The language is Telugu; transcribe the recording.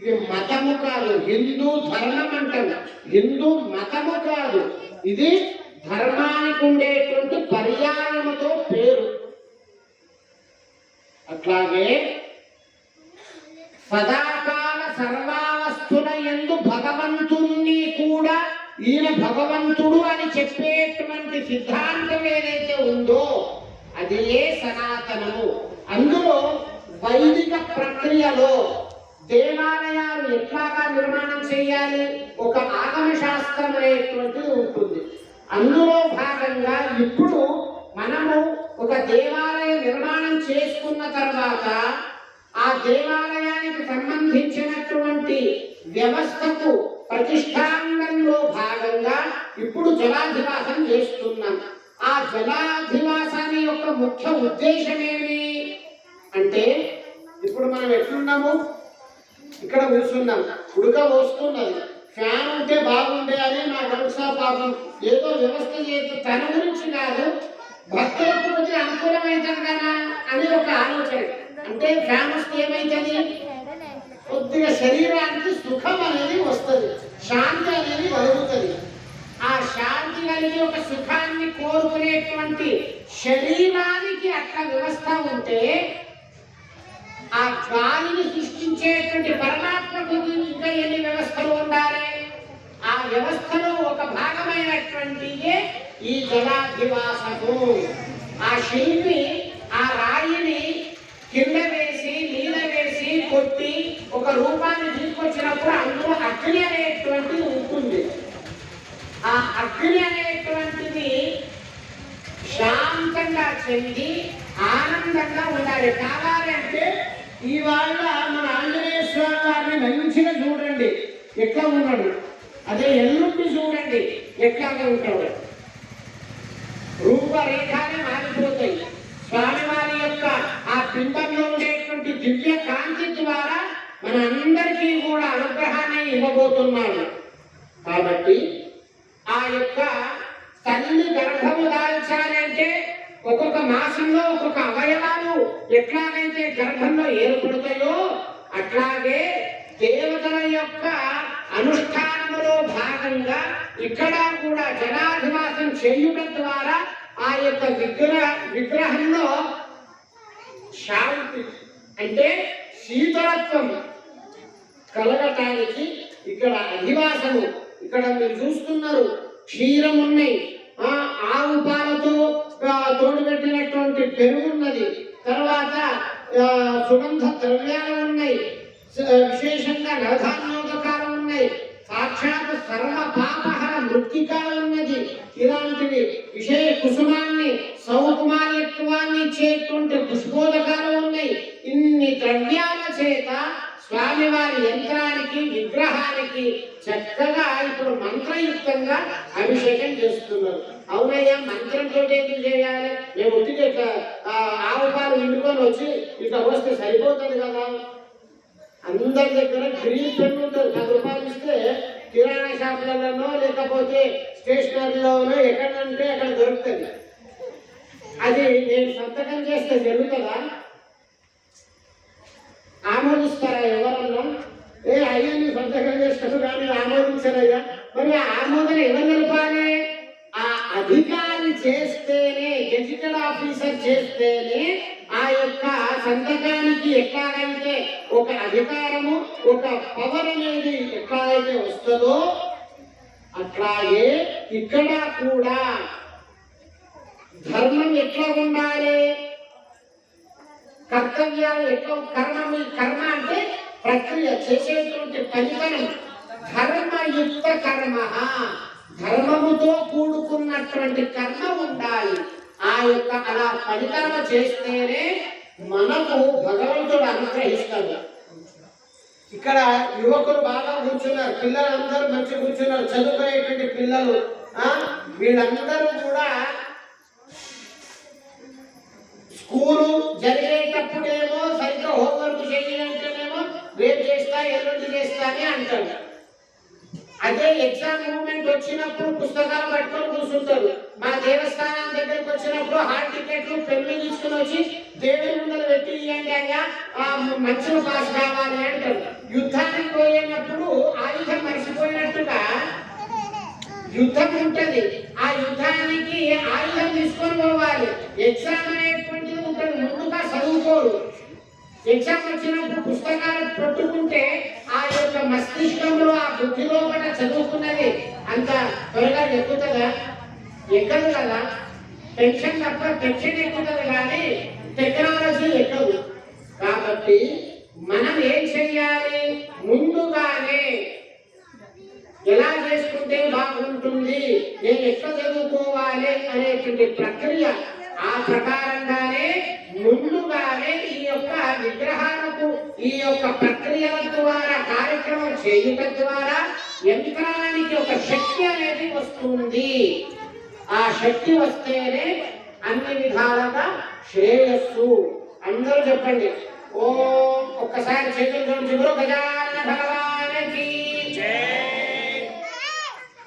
ఇది మతము కాదు, హిందూ ధర్మం అంటారు. హిందూ మతము కాదు, ఇది ధర్మానికి ఉండేటువంటి పర్యాయముతో పేరు. అట్లాగే సదాకాల సర్వావస్థుల యందు భగవంతుణ్ణి కూడా ఈయన భగవంతుడు అని చెప్పేటువంటి సిద్ధాంతం ఏదైతే ఉందో అది సనాతనము. అందులో వైదిక ప్రక్రియలో దేవాలయాలు ఎట్లాగా నిర్మాణం చేయాలి, ఒక ఆగమ శాస్త్రం అనేటువంటిది ఉంటుంది. అందులో భాగంగా ఇప్పుడు మనము ఒక దేవాలయ నిర్మాణం చేసుకున్న తర్వాత ఆ దేవాలయానికి సంబంధించినటువంటి వ్యవస్థకు ప్రతిష్టాంగంలో భాగంగా ఇప్పుడు జలాధివాసం చేస్తున్నాం. ఆ జలాధివాసాన్ని యొక్క ముఖ్య ఉద్దేశం ఏమి అంటే, ఇప్పుడు మనం ఎట్లున్నాము, ఇక్కడ కూర్చున్నాం, ఉడక వస్తున్నది, ఫ్యాన్ ఉంటే బాగుండే అని మా గడుసా పాపం ఏదో వ్యవస్థ చేస్తూ తన గురించి కాదు, భక్తులకు కొంచెం అనుకూలమవుతుంది కదా అని ఒక ఆలోచన. అంటే ఫ్యాన్ వస్తే ఏమైతుంది, కొద్దిగా శరీరానికి సుఖం అనేది వస్తుంది, శాంతి అనేది కలుగుతుంది. ఆ శాంతి కలిగి ఒక సుఖాన్ని కోరుకునేటువంటి శరీరానికి అట్లా వ్యవస్థ ఉంటే, ఆ గాలిని సృష్టించేటువంటి పరమాత్మకు ఇంకా ఎన్ని వ్యవస్థలు ఉండాలి. ఆ వ్యవస్థలో ఒక భాగమైనటువంటి ఈ జలాధివాసము. ఆ శిల్పి ఆ రాయిని కింద వేసి నీళ్ళ వేసి కొట్టి ఒక రూపాన్ని తీసుకొచ్చినప్పుడు అందులో అగ్ని అనేటువంటిది ఉంటుంది. ఆ అగ్ని అనేటువంటిది శాంతంగా చెంది ఆనందంగా ఉండాలి. కావాలి అంటే ఇవాళ మన ఆంజనేయ స్వామి వారిని మంచిగా చూడండి ఎట్లా ఉన్నాడు, అదే ఎల్లుండి చూడండి ఎట్లాగా ఉంటాడు. రూపరేఖాన్ని మారిపోతాయి. స్వామివారి యొక్క ఆ పిండంలో ఉండేటువంటి దివ్య కాంతి ద్వారా మన అందరికీ కూడా అనుగ్రహాన్ని ఇవ్వబోతున్నాడు. కాబట్టి ఆ యొక్క తల్లి గర్భము దాల్చాలంటే ఒక్కొక్క మాసంలో ఒక్కొక్క అవయవాలు ఎట్లాగైతే గర్భంలో ఏర్పడతాయో అట్లాగే దేవతల యొక్క అనుష్ఠానములో భాగంగా ఇక్కడ కూడా జలాధివాసం చేయడం ద్వారా ఆ యొక్క విగ్రహంలో శాంతి అంటే శీతలత్వం కలగటానికి ఇక్కడ అధివాసము. ఇక్కడ మీరు చూస్తున్నారు, క్షీరం ఉన్నాయి, ఆవు పాలతో తోడుపెట్టినటువంటి పెరుగున్నది, తర్వాత సుగంధ ద్రవ్యాలు ఉన్నాయి, విశేషంగా నవధాన్యోదకాలు ఉన్నాయి, సాక్షాత్ సర్వ పాపహర మృత్తికాలు ఉన్నది. ఇలాంటివి విశేష కుసుమాన్ని సౌకుమార్యత్వాన్ని ఇచ్చేటువంటి పుష్పోదకాలు ఉన్నాయి. ఇన్ని ద్రవ్యాల చేత స్వామివారి యంత్రానికి విగ్రహానికి చక్కగా ఇప్పుడు మంత్రయుక్తంగా అభిషేకం చేస్తున్నారు. అవునయ్యా, మంత్రంతో ఎందుకు చేయాలి, మేము ఉట్టిగా ఇట్లా ఆవు పాలు ఇండుకొని వచ్చి ఇట్లా వస్తే సరిపోతుంది కదా. అందరి దగ్గర గ్రీన్ పెన్ ఉంటుంది, 10 రూపాయలు ఇస్తే కిరాణా షాపులలోనో లేకపోతే స్టేషనరీలోనో ఎక్కడంటే అక్కడ దొరుకుతుంది. అది నేను సంతకం చేస్తే జరుగుతుందా, ఆమోదిస్తారా ఎవరన్నా? అయ్యా నీ సంతకం చేస్తాను కానీ ఆమోదించరయ్యా. మరి ఆ ఆమోదన ఎవరు నిలపాలి? ఆ అధికారి చేస్తేనే, గెజిటెడ్ ఆఫీసర్ చేస్తేనే ఆ యొక్క సంతకానికి ఎట్లాగైతే ఒక అధికారము ఒక పవర్ అనేది ఎట్లాగైతే వస్తుందో అట్లాగే ఇక్కడ కూడా ధర్మం ఎట్లా ఉండాలి, కర్తవ్యాలు ఎట్లా, కర్మ అంటే ప్రక్రియ చేసేటువంటి ఫలితనం. ధర్మయుక్త కర్మ, ధర్మముతో కూడుకున్నటువంటి కర్మ ఉండాలి. ఆ యొక్క అలా ఫలితమ చేస్తేనే మనకు భగవంతుడు అనుగ్రహిస్తాడు. ఇక్కడ యువకులు బాగా కూర్చున్నారు, పిల్లలందరూ మంచి కూర్చున్నారు, చదువుకునేటువంటి పిల్లలు. వీళ్ళందరూ కూడా స్కూలు జరిగేటప్పుడేమో సరిగ్గా హోంవర్క్ చేయాలంటేనేమో రేపు చేస్తా ఎల్లుండి చేస్తా అని అంటారు. అదే ఎగ్జామ్ మూమెంట్ వచ్చినప్పుడు పుస్తకాలు పట్టుకొని కూర్చుంటారు. మా దేవస్థానం దగ్గరకు వచ్చినప్పుడు హాల్ టికెట్లు పెన్ను తీసుకుని వచ్చి దేవుడి ముందర పెట్టి ఇవ్వండి అయ్యా మంచిగా పాస్ కావాలి అంటారు. యుద్ధానికి వచ్చినప్పుడు ఆయుధం మర్చిపోయినట్టుగా యుద్ధం ఉంటది. ఆ యుద్ధానికి ఆయుధం తీసుకొని పోవాలి. ఎగ్జామ్ అనేటువంటిది ఉంటుంది, ముందుగా చదువుకోడు. ఎగ్జామ్ వచ్చినప్పుడు పుస్తకాలు పెట్టుకుంటే ఆ యొక్క మస్తిష్కంలో ఆ బుద్ధిలో కూడా చదువుకున్నది అంత త్వరగా ఎక్కుతుందా? ఎక్కదు కదా. టెన్షన్ తప్ప టెన్షన్ ఎక్కుతుంది కానీ టెక్నాలజీ ఎక్కదు. కాబట్టి మనం ఏం చెయ్యాలి? ముందుగానే ఎలా చేసుకుంటే బాగుంటుంది, నేను ఎట్లా చదువుకోవాలి అనేటువంటి ప్రక్రియ, ఆ ప్రకారంగానే ముందుగానే ఈ యొక్క విగ్రహాలకు ఈ యొక్క ప్రక్రియల ద్వారా కార్యక్రమం చేయటం ద్వారా యంత్రానికి ఒక శక్తి అనేది వస్తుంది. ఆ శక్తి వస్తేనే అన్ని విధాలుగా శ్రేయస్సు. అందరూ చెప్పండి ఓం. ఒక్కసారి చేతులు జోడించి గజానన భగవాన్